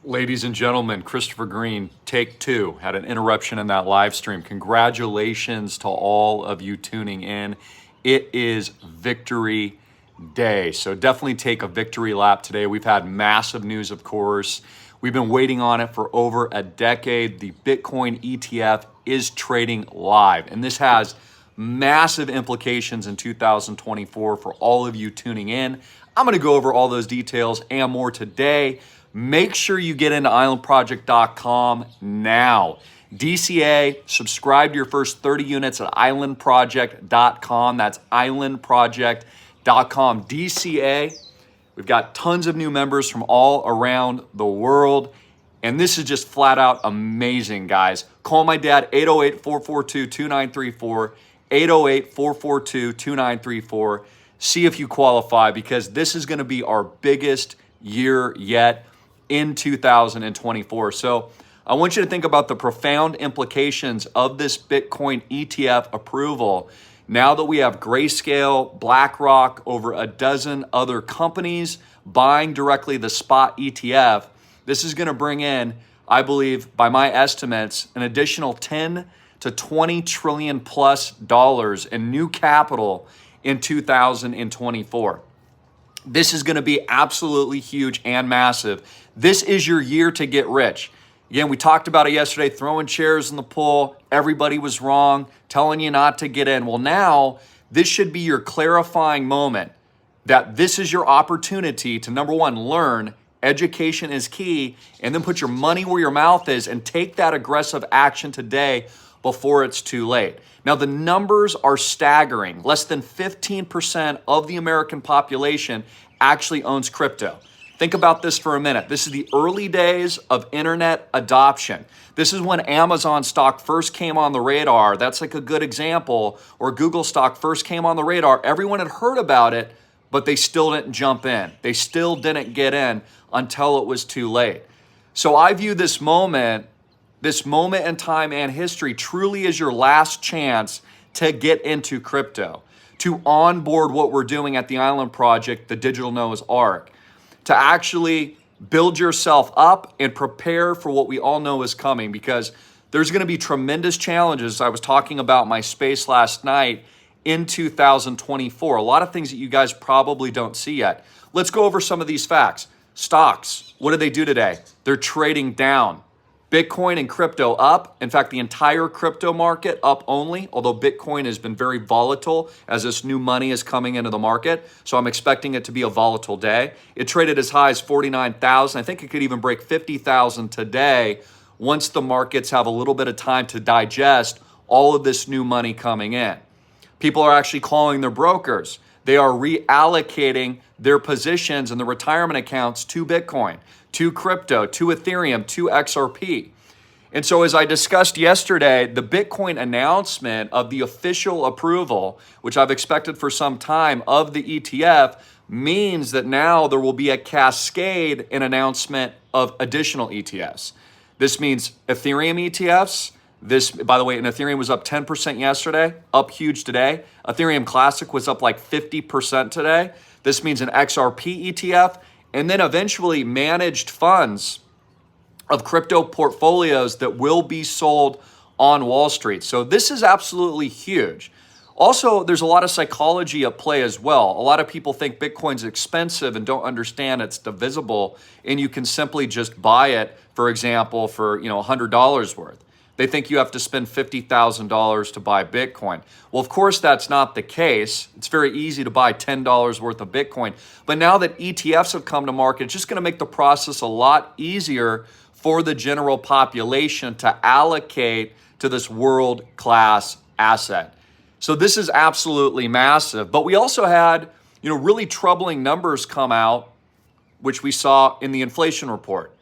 Ladies and gentlemen, Christopher Greene, take two. Had an interruption in that live stream. Congratulations to all of you tuning in. It is Victory Day, so definitely take a victory lap today. We've had massive news, of course. We've been waiting on it for over a decade. The Bitcoin ETF is trading live, and this has massive implications in 2024 for all of you tuning in. I'm going to go over all those details and more today. Make sure you get into islandproject.com now. DCA, subscribe to your first 30 units at islandproject.com. That's islandproject.com. DCA, we've got tons of new members from all around the world. And this is just flat out amazing, guys. Call my dad, 808-442-2934, 808-442-2934. See if you qualify, because this is going to be our biggest year yet in 2024. So I want you to think about the profound implications of this Bitcoin ETF approval. Now that we have Grayscale, BlackRock, over a dozen other companies buying directly the spot ETF, this is going to bring in, I believe, by my estimates, an additional 10 to 20 trillion plus dollars in new capital in 2024. This is going to be absolutely huge and massive. This is your year to get rich. Again, we talked about it yesterday, throwing chairs in the pool. Everybody was wrong, telling you not to get in. Well, now this should be your clarifying moment, that this is your opportunity to, number one, learn. Education is key, and then put your money where your mouth is and take that aggressive action today before it's too late. Now, the numbers are staggering. Less than 15% of the American population actually owns crypto. Think about this for a minute. This is the early days of internet adoption. This is when Amazon stock first came on the radar. That's like a good example. Or Google stock first came on the radar. Everyone had heard about it, but they still didn't jump in. They still didn't get in until it was too late. So I view this moment in time and history truly as your last chance to get into crypto, to onboard what we're doing at the Island Project, the Digital Noah's Ark, to actually build yourself up and prepare for what we all know is coming, because there's going to be tremendous challenges. I was talking about my space last night in 2024. A lot of things that you guys probably don't see yet. Let's go over some of these facts. Stocks, what did they do today? They're trading down. Bitcoin and crypto up. In fact, the entire crypto market up only, although Bitcoin has been very volatile as this new money is coming into the market. So I'm expecting it to be a volatile day. It traded as high as 49,000. I think it could even break 50,000 today once the markets have a little bit of time to digest all of this new money coming in. People are actually calling their brokers. They are reallocating their positions in the retirement accounts to Bitcoin, to crypto, to Ethereum, to XRP. And so as I discussed yesterday, the Bitcoin announcement of the official approval, which I've expected for some time, of the ETF, means that now there will be a cascade in announcement of additional ETFs. This means Ethereum ETFs. This, by the way, and Ethereum was up 10% yesterday, up huge today. Ethereum Classic was up like 50% today. This means an XRP ETF, and then eventually managed funds of crypto portfolios that will be sold on Wall Street. So this is absolutely huge. Also, there's a lot of psychology at play as well. A lot of people think Bitcoin's expensive and don't understand it's divisible, and you can simply just buy it, for example, for $100 worth. They think you have to spend $50,000 to buy Bitcoin. Well, of course, that's not the case. It's very easy to buy $10 worth of Bitcoin. But now that ETFs have come to market, it's just going to make the process a lot easier for the general population to allocate to this world-class asset. So this is absolutely massive. But we also had, really troubling numbers come out, which we saw in the inflation report.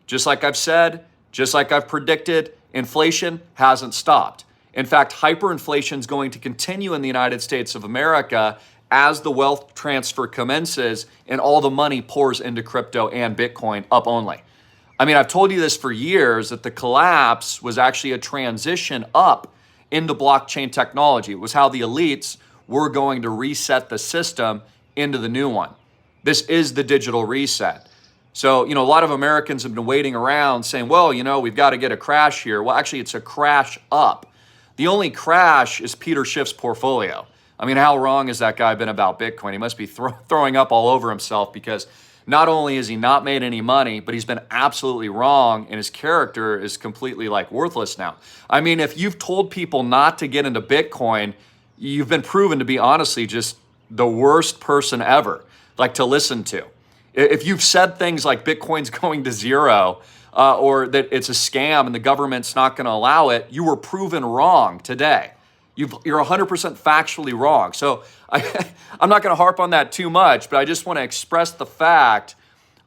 Just like I've said, just like I've predicted, inflation hasn't stopped. In fact, hyperinflation is going to continue in the United States of America as the wealth transfer commences and all the money pours into crypto and Bitcoin up only. I mean, I've told you this for years, that the collapse was actually a transition up into blockchain technology. It was how the elites were going to reset the system into the new one. This is the digital reset. So, a lot of Americans have been waiting around saying, well, we've got to get a crash here. Well, actually, it's a crash up. The only crash is Peter Schiff's portfolio. I mean, how wrong has that guy been about Bitcoin? He must be throwing up all over himself, because not only has he not made any money, but he's been absolutely wrong, and his character is completely worthless now. I mean, if you've told people not to get into Bitcoin, you've been proven to be honestly just the worst person ever, to listen to. If you've said things like Bitcoin's going to zero, or that it's a scam and the government's not going to allow it, you were proven wrong today. You're 100% factually wrong. So I'm not going to harp on that too much, but I just want to express the fact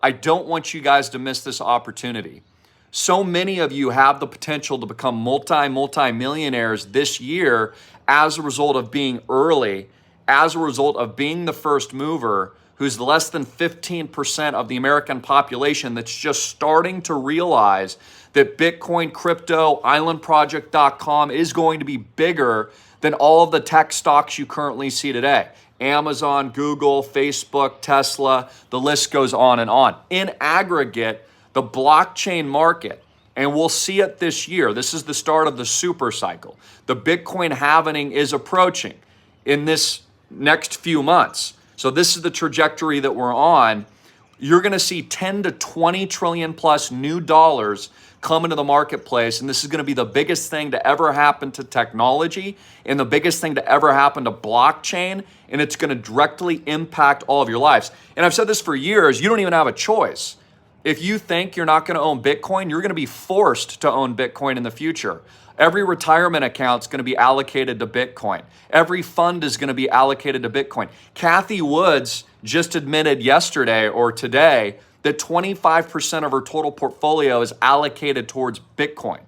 I don't want you guys to miss this opportunity. So many of you have the potential to become multi-millionaires this year as a result of being early, as a result of being the first mover, who's less than 15% of the American population that's just starting to realize that Bitcoin, crypto, islandproject.com is going to be bigger than all of the tech stocks you currently see today. Amazon, Google, Facebook, Tesla, the list goes on and on. In aggregate, the blockchain market, and we'll see it this year, this is the start of the super cycle. The Bitcoin halving is approaching in this next few months. So this is the trajectory that we're on. You're going to see 10 to 20 trillion plus new dollars come into the marketplace. And this is going to be the biggest thing to ever happen to technology and the biggest thing to ever happen to blockchain. And it's going to directly impact all of your lives. And I've said this for years, you don't even have a choice. If you think you're not going to own Bitcoin, you're going to be forced to own Bitcoin in the future. Every retirement account is going to be allocated to Bitcoin. Every fund is going to be allocated to Bitcoin. Kathy Woods just admitted yesterday or today that 25% of her total portfolio is allocated towards Bitcoin.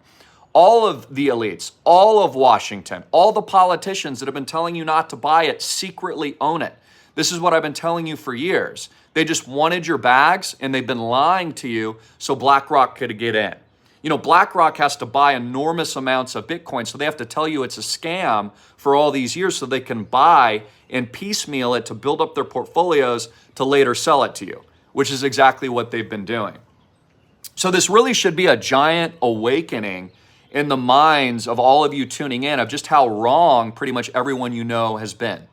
All of the elites, all of Washington, all the politicians that have been telling you not to buy it secretly own it. This is what I've been telling you for years. They just wanted your bags, and they've been lying to you so BlackRock could get in. BlackRock has to buy enormous amounts of Bitcoin, so they have to tell you it's a scam for all these years so they can buy and piecemeal it to build up their portfolios to later sell it to you, which is exactly what they've been doing. So this really should be a giant awakening in the minds of all of you tuning in of just how wrong pretty much everyone you know has been.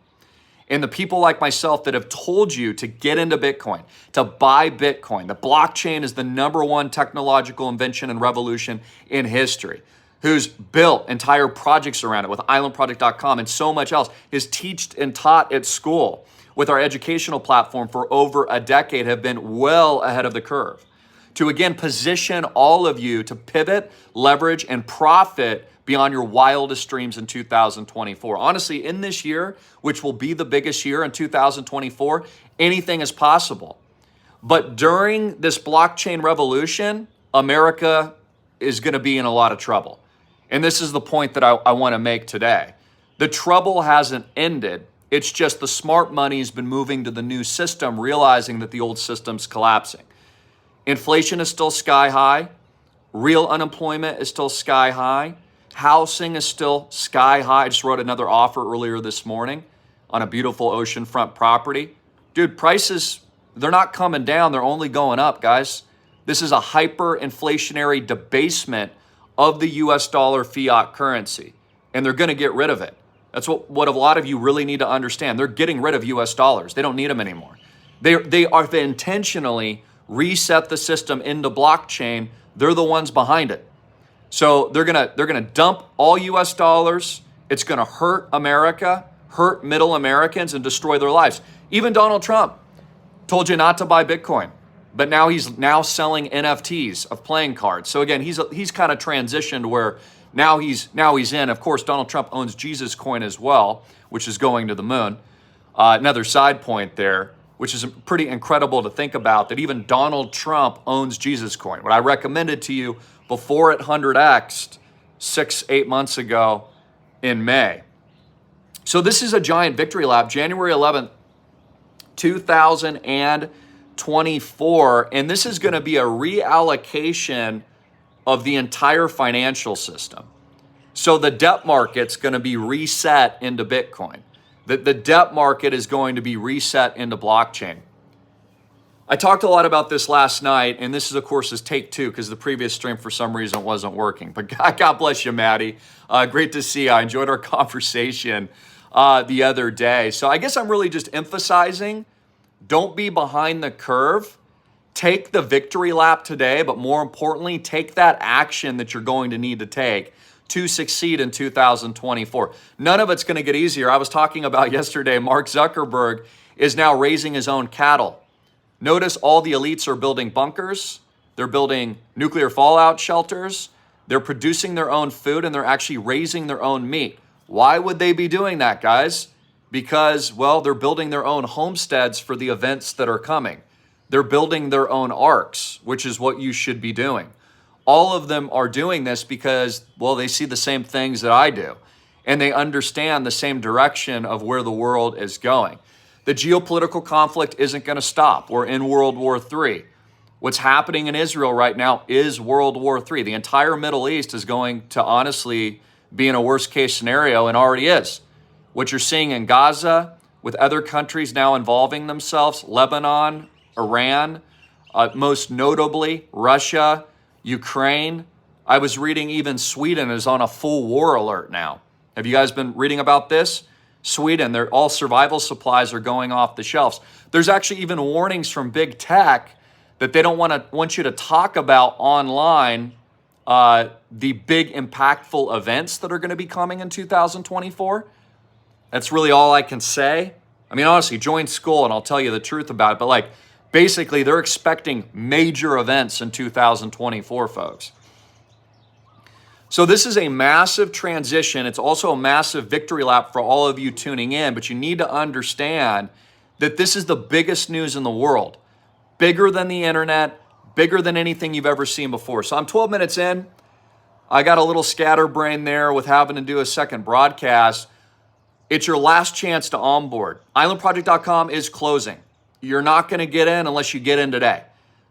And the people like myself that have told you to get into Bitcoin, to buy Bitcoin. The blockchain is the #1 technological invention and revolution in history, who's built entire projects around it with islandproject.com and so much else, is taught and taught at school with our educational platform for over a decade, have been well ahead of the curve. To again position all of you to pivot, leverage, and profit beyond your wildest dreams in 2024. Honestly, in this year, which will be the biggest year in 2024, anything is possible. But during this blockchain revolution, America is going to be in a lot of trouble. And this is the point that I want to make today. The trouble hasn't ended. It's just the smart money has been moving to the new system, realizing that the old system's collapsing. Inflation is still sky high. Real unemployment is still sky high. Housing is still sky high. I just wrote another offer earlier this morning on a beautiful oceanfront property. Dude, prices, they're not coming down. They're only going up, guys. This is a hyperinflationary debasement of the US dollar fiat currency, and they're going to get rid of it. That's what a lot of you really need to understand. They're getting rid of US dollars. They don't need them anymore. They are intentionally reset the system into blockchain. They're the ones behind it. So they're gonna dump all US dollars. It's gonna hurt America, hurt middle Americans, and destroy their lives. Even Donald Trump told you not to buy Bitcoin, but now he's selling NFTs of playing cards. So again, he's kind of transitioned where now he's in. Of course, Donald Trump owns Jesus coin as well, which is going to the moon. Another side point there, which is pretty incredible to think about, that even Donald Trump owns Jesus coin. What I recommended to you before it 100x'd 6-8 months ago in May. So this is a giant victory lap, January 11th, 2024. And this is going to be a reallocation of the entire financial system. So the debt market's going to be reset into Bitcoin. The debt market is going to be reset into blockchain. I talked a lot about this last night, and this is, of course, is take two because the previous stream for some reason wasn't working. But God bless you, Maddie. Great to see you. I enjoyed our conversation the other day. So I guess I'm really just emphasizing, don't be behind the curve. Take the victory lap today, but more importantly, take that action that you're going to need to take to succeed in 2024. None of it's going to get easier. I was talking about yesterday, Mark Zuckerberg is now raising his own cattle. Notice all the elites are building bunkers. They're building nuclear fallout shelters. They're producing their own food, and they're actually raising their own meat. Why would they be doing that, guys? Because, well, they're building their own homesteads for the events that are coming. They're building their own arcs, which is what you should be doing. All of them are doing this because, well, they see the same things that I do, and they understand the same direction of where the world is going. The geopolitical conflict isn't going to stop. We're in World War III. What's happening in Israel right now is World War III. The entire Middle East is going to honestly be in a worst case scenario, and already is. What you're seeing in Gaza, with other countries now involving themselves, Lebanon, Iran, most notably Russia, Ukraine. I was reading even Sweden is on a full war alert now. Have you guys been reading about this? Sweden, all survival supplies are going off the shelves. There's actually even warnings from big tech that they don't want you to talk about online the big impactful events that are going to be coming in 2024. That's really all I can say. I mean, honestly, join school and I'll tell you the truth about it. But basically, they're expecting major events in 2024, folks. So this is a massive transition. It's also a massive victory lap for all of you tuning in, but you need to understand that this is the biggest news in the world. Bigger than the internet, bigger than anything you've ever seen before. So I'm 12 minutes in. I got a little scatterbrain there with having to do a second broadcast. It's your last chance to onboard. Islandproject.com is closing. You're not going to get in unless you get in today.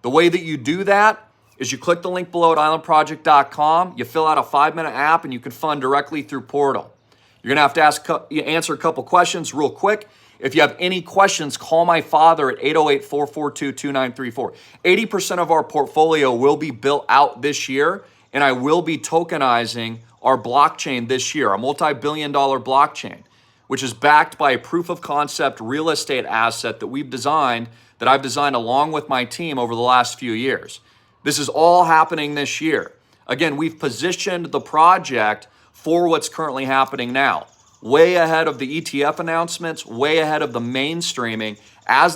The way that you do that is you click the link below at islandproject.com, you fill out a 5-minute app, and you can fund directly through Portal. You're going to have to answer a couple questions real quick. If you have any questions, call my father at 808-442-2934. 80% of our portfolio will be built out this year, and I will be tokenizing our blockchain this year, a multi-billion-dollar blockchain, which is backed by a proof of concept real estate asset that I've designed along with my team over the last few years. This is all happening this year. Again, we've positioned the project for what's currently happening now. Way ahead of the ETF announcements, way ahead of the mainstreaming. As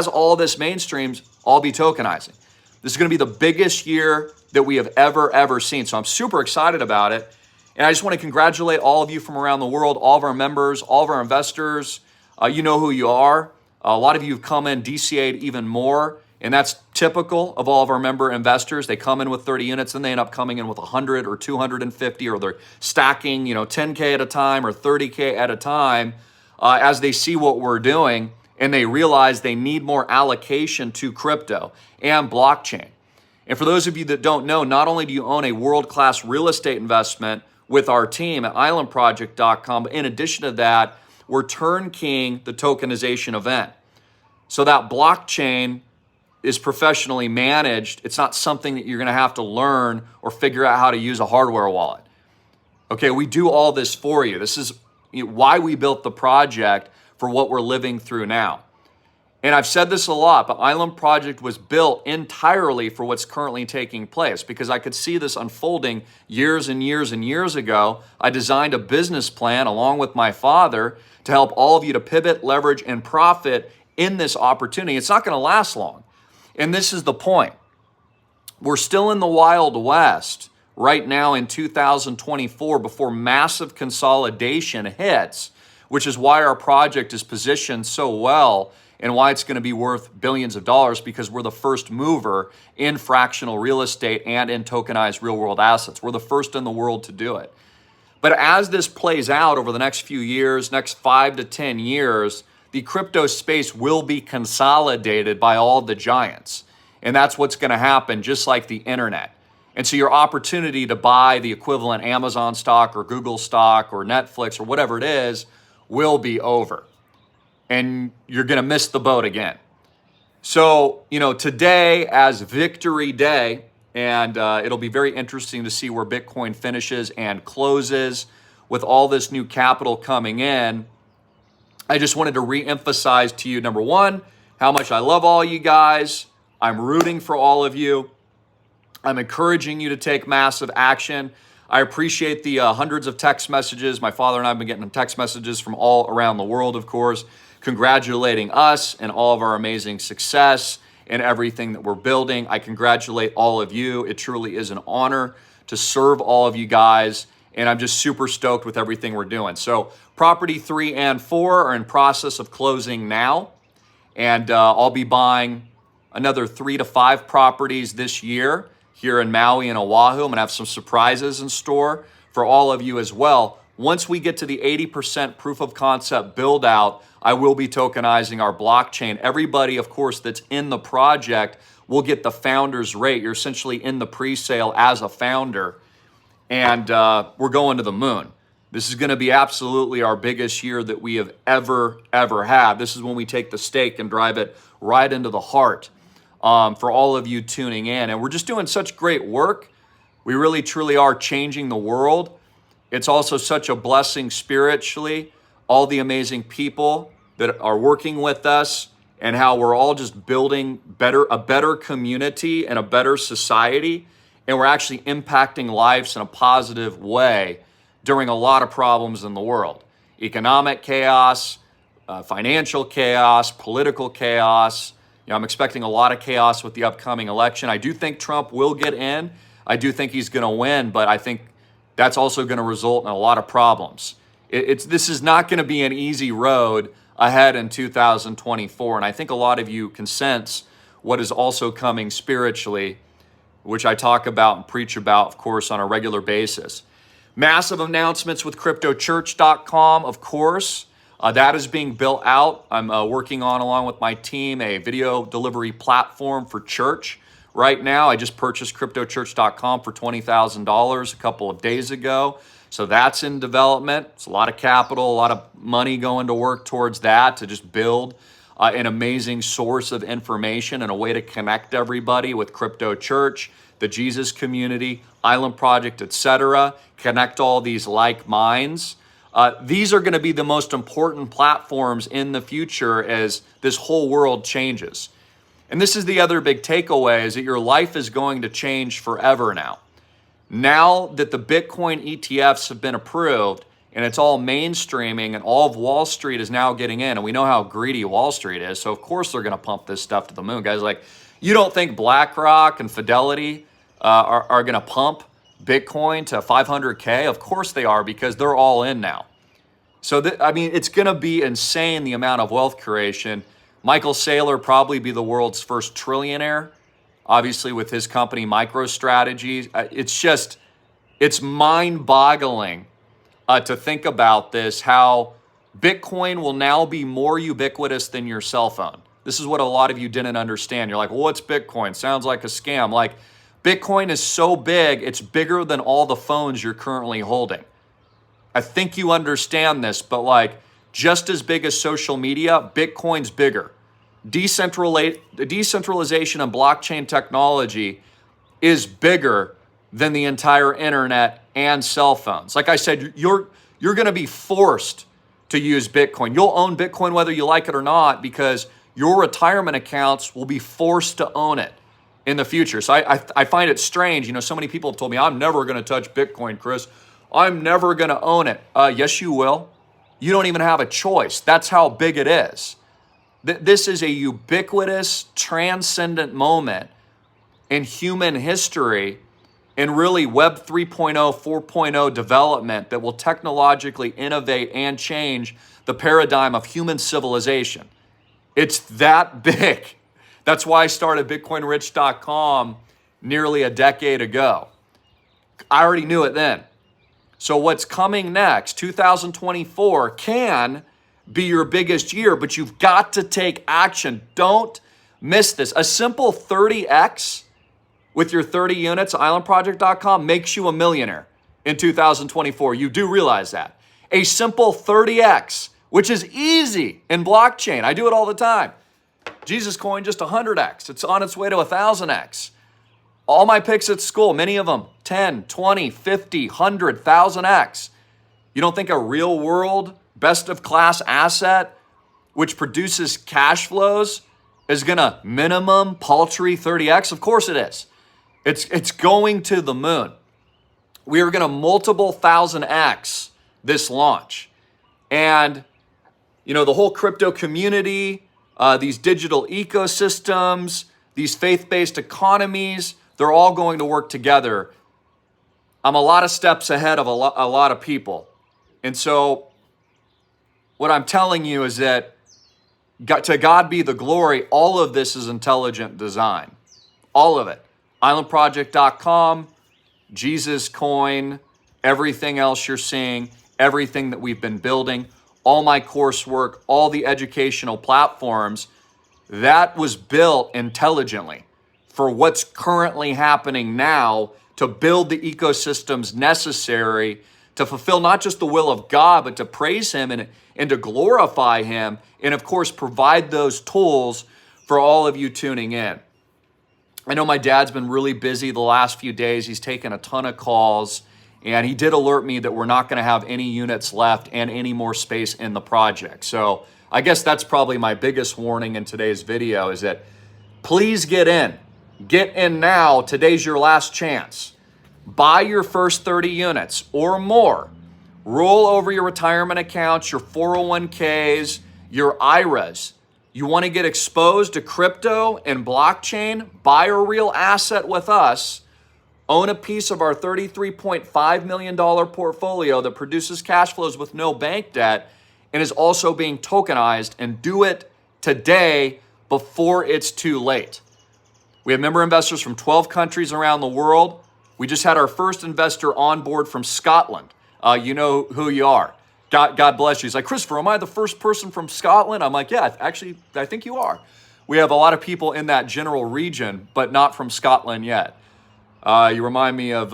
all this mainstreams, I'll be tokenizing. This is going to be the biggest year that we have ever seen. So I'm super excited about it. And I just want to congratulate all of you from around the world, all of our members, all of our investors. You know who you are. A lot of you have come in DCA'd even more. And that's typical of all of our member investors. They come in with 30 units and they end up coming in with 100 or 250, or they're stacking, 10K at a time or 30K at a time as they see what we're doing, and they realize they need more allocation to crypto and blockchain. And for those of you that don't know, not only do you own a world-class real estate investment with our team at islandproject.com, but in addition to that, we're turnkeying the tokenization event. So that blockchain is professionally managed. It's not something that you're going to have to learn or figure out how to use a hardware wallet. Okay, we do all this for you. This is why we built the project for what we're living through now. And I've said this a lot, but Island Project was built entirely for what's currently taking place because I could see this unfolding years and years and years ago. I designed a business plan along with my father to help all of you to pivot, leverage, and profit in this opportunity. It's not going to last long. And this is the point. We're still in the Wild West right now in 2024 before massive consolidation hits, which is why our project is positioned so well and why it's going to be worth billions of dollars, because we're the first mover in fractional real estate and in tokenized real world assets. We're the first in the world to do it. But as this plays out over the next few years, next 5 to 10 years, the crypto space will be consolidated by all the giants. And that's what's going to happen, just like the internet. And so your opportunity to buy the equivalent Amazon stock or Google stock or Netflix or whatever it is will be over. And you're going to miss the boat again. So, today as Victory Day, and it'll be very interesting to see where Bitcoin finishes and closes with all this new capital coming in. I just wanted to re-emphasize to you, number one, how much I love all you guys. I'm rooting for all of you. I'm encouraging you to take massive action. I appreciate the hundreds of text messages. My father and I have been getting text messages from all around the world, of course, congratulating us and all of our amazing success and everything that we're building. I congratulate all of you. It truly is an honor to serve all of you guys, and I'm just super stoked with everything we're doing. So property 3 and 4 are in process of closing now, and I'll be buying another 3 to 5 properties this year here in Maui and Oahu. I'm gonna have some surprises in store for all of you as well. Once we get to the 80% proof of concept build out, I will be tokenizing our blockchain. Everybody, of course, that's in the project will get the founder's rate. You're essentially in the pre-sale as a founder, and we're going to the moon. This is gonna be absolutely our biggest year that we have ever had. This is when we take the stake and drive it right into the heart for all of you tuning in. And we're just doing such great work. We really, truly are changing the world. It's also such a blessing spiritually, all the amazing people that are working with us and how we're all just building a better community and a better society. And we're actually impacting lives in a positive way during a lot of problems in the world. Economic chaos, financial chaos, political chaos. I'm expecting a lot of chaos with the upcoming election. I do think Trump will get in. I do think he's going to win, but I think that's also going to result in a lot of problems. This is not going to be an easy road ahead in 2024, and I think a lot of you can sense what is also coming spiritually, which I talk about and preach about, of course, on a regular basis. Massive announcements with CryptoChurch.com, of course. That is being built out. I'm working on, along with my team, a video delivery platform for church right now. I just purchased CryptoChurch.com for $20,000 a couple of days ago. So that's in development. It's a lot of capital, a lot of money going to work towards that to just build an amazing source of information and a way to connect everybody with Crypto Church, the Jesus community, Island Project, etc. Connect all these like minds. These are going to be the most important platforms in the future as this whole world changes. And this is the other big takeaway, is that your life is going to change forever now. Now that the Bitcoin ETFs have been approved and it's all mainstreaming and all of Wall Street is now getting in, and we know how greedy Wall Street is, so of course they're going to pump this stuff to the moon. Guys, like, you don't think BlackRock and Fidelity are going to pump Bitcoin to 500K? Of course they are, because they're all in now. So, it's going to be insane, the amount of wealth creation. Michael Saylor probably be the world's first trillionaire, obviously with his company MicroStrategy. It's mind-boggling to think about this, how Bitcoin will now be more ubiquitous than your cell phone. This is what a lot of you didn't understand. You're like, well, what's Bitcoin? Sounds like a scam. Like, Bitcoin is so big, it's bigger than all the phones you're currently holding. I think you understand this, but like, just as big as social media, Bitcoin's bigger. Decentralization and blockchain technology is bigger than the entire internet and cell phones. Like I said, you're going to be forced to use Bitcoin. You'll own Bitcoin whether you like it or not, because your retirement accounts will be forced to own it in the future. So I find it strange. So many people have told me, I'm never going to touch Bitcoin, Chris. I'm never going to own it. Yes, you will. You don't even have a choice. That's how big it is. This is a ubiquitous, transcendent moment in human history, and really Web 3.0, 4.0 development that will technologically innovate and change the paradigm of human civilization. It's that big. That's why I started BitcoinRiCH.com nearly a decade ago. I already knew it then. So what's coming next, 2024, can be your biggest year, but you've got to take action. Don't miss this. A simple 30x with your 30 units, islandproject.com, makes you a millionaire in 2024. You do realize that. A simple 30x, which is easy in blockchain. I do it all the time. Jesus Coin just 100x. It's on its way to 1,000x. All my picks at school, many of them 10, 20, 50, 100, 1,000x. You don't think a real world, best of class asset, which produces cash flows, is gonna minimum paltry 30x? Of course it is. It's going to the moon. We are gonna multiple 1,000x this launch. And the whole crypto community, these digital ecosystems, these faith-based economies, they're all going to work together. I'm a lot of steps ahead of a lot of people. And so what I'm telling you is that to God be the glory, all of this is intelligent design. All of it. Islandproject.com, Jesus Coin, everything else you're seeing, everything that we've been building, all my coursework, all the educational platforms, that was built intelligently for what's currently happening now to build the ecosystems necessary to fulfill not just the will of God, but to praise Him and to glorify Him, and of course, provide those tools for all of you tuning in. I know my dad's been really busy the last few days. He's taken a ton of calls, and he did alert me that we're not going to have any units left and any more space in the project. So I guess that's probably my biggest warning in today's video, is that please get in. Get in now. Today's your last chance. Buy your first 30 units or more. Roll over your retirement accounts, your 401ks, your IRAs. You want to get exposed to crypto and blockchain? Buy a real asset with us. Own a piece of our $33.5 million portfolio that produces cash flows with no bank debt and is also being tokenized, and do it today before it's too late. We have member investors from 12 countries around the world. We just had our first investor on board from Scotland. You know who you are. God bless you. He's like, Christopher, am I the first person from Scotland? I'm like, yeah, actually, I think you are. We have a lot of people in that general region, but not from Scotland yet. You remind me of,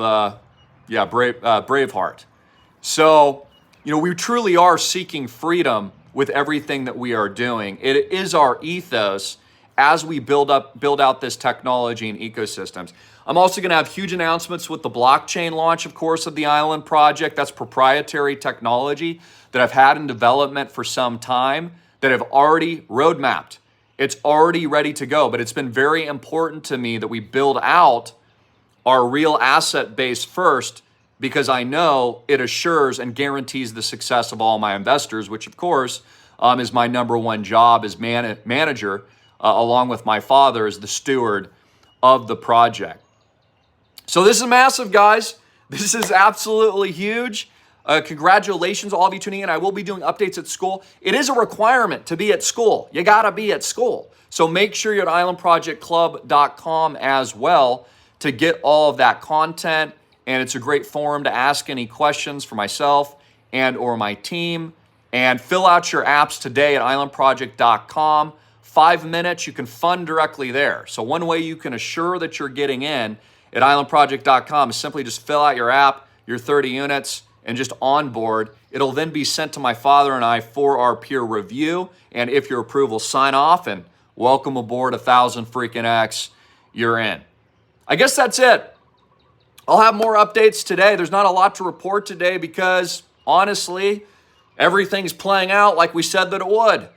Braveheart. So, we truly are seeking freedom with everything that we are doing. It is our ethos as we build out this technology and ecosystems. I'm also going to have huge announcements with the blockchain launch, of course, of the Island Project. That's proprietary technology that I've had in development for some time, that I've already roadmapped. It's already ready to go, but it's been very important to me that we build out our real asset base first, because I know it assures and guarantees the success of all my investors, which of course is my number one job as manager, along with my father as the steward of the project. So this is massive, guys. This is absolutely huge. Congratulations, all of you tuning in. I will be doing updates at school. It is a requirement to be at school. You gotta be at school. So make sure you're at islandprojectclub.com as well to get all of that content. And it's a great forum to ask any questions for myself and or my team. And fill out your apps today at islandproject.com. 5 minutes, you can fund directly there. So one way you can assure that you're getting in at islandproject.com is simply just fill out your app, your 30 units, and just onboard. It'll then be sent to my father and I for our peer review. And if your approval, sign off and welcome aboard 1,000 freaking X, you're in. I guess that's it. I'll have more updates today. There's not a lot to report today because honestly, everything's playing out like we said that it would.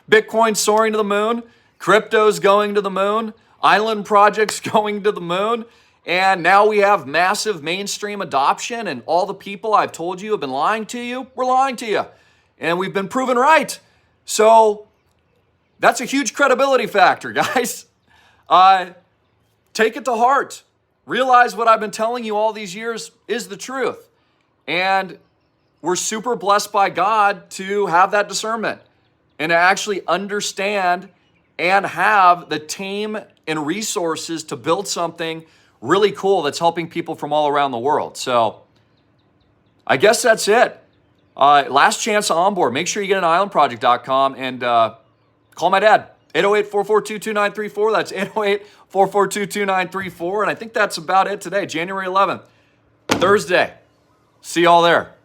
Bitcoin soaring to the moon, crypto's going to the moon, Island Project's going to the moon, and now we have massive mainstream adoption, and all the people I've told you have been lying to you, we're lying to you, and we've been proven right. So that's a huge credibility factor, guys. Take it to heart. Realize what I've been telling you all these years is the truth. And we're super blessed by God to have that discernment and to actually understand and have the team and resources to build something really cool that's helping people from all around the world. So I guess that's it. Last chance to onboard. Make sure you get on islandproject.com and call my dad. 808-442-2934. That's 808-442-2934. And I think that's about it today, January 11th, Thursday. See y'all there.